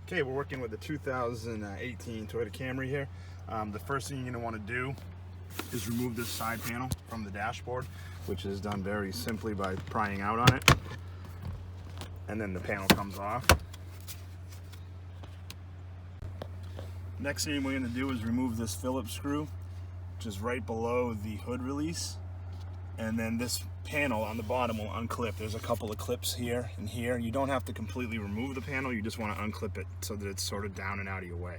Okay, we're working with the 2018 Toyota Camry here. The first thing you're going to want to do is remove this side panel from the dashboard, which is done very simply by prying out on it. And then the panel comes off. Next thing we're going to do is remove this Phillips screw, which is right below the hood release. And then this panel on the bottom will unclip. There's a couple of clips here and here. You don't have to completely remove the panel, you just want to unclip it so that it's sort of down and out of your way.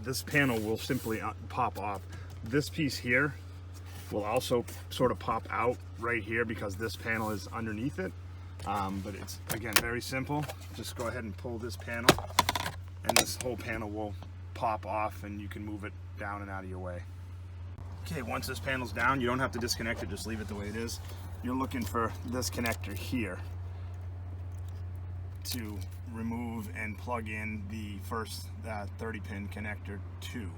This panel will simply pop off. This piece here will also sort of pop out right here because this panel is underneath it. But it's, again, very simple. Just go ahead and pull this panel and this whole panel will pop off and you can move it down and out of your way. Okay, once this panel's down, you don't have to disconnect it, just leave it the way it is. You're looking for this connector here to remove and plug in the first 30-pin connector 2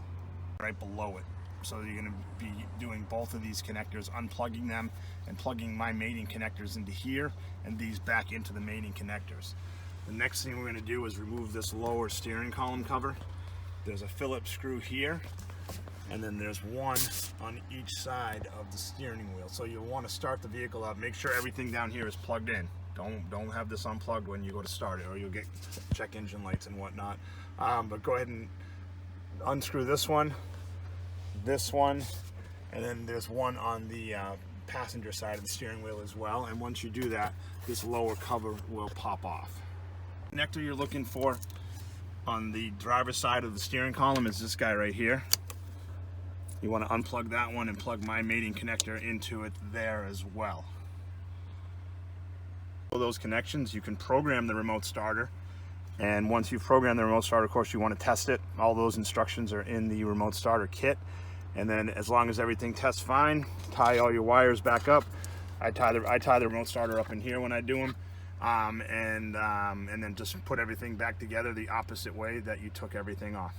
right below it. So you're going to be doing both of these connectors, unplugging them and plugging my mating connectors into here and these back into the mating connectors. The next thing we're going to do is remove this lower steering column cover. There's a Phillips screw here, and then there's one on each side of the steering wheel. So you'll want to start the vehicle up. Make sure everything down here is plugged in. Don't have this unplugged when you go to start it, or you'll get check engine lights and whatnot. But go ahead and unscrew this one, and then there's one on the passenger side of the steering wheel as well. And once you do that, this lower cover will pop off. The connector you're looking for on the driver's side of the steering column is this guy right here. You want to unplug that one and plug my mating connector into it there as well. For those connections, you can program the remote starter, and once you've programmed the remote starter, of course, you want to test it. All those instructions are in the remote starter kit, and then as long as everything tests fine, tie all your wires back up. I tie the remote starter up in here when I do them, and then just put everything back together the opposite way that you took everything off.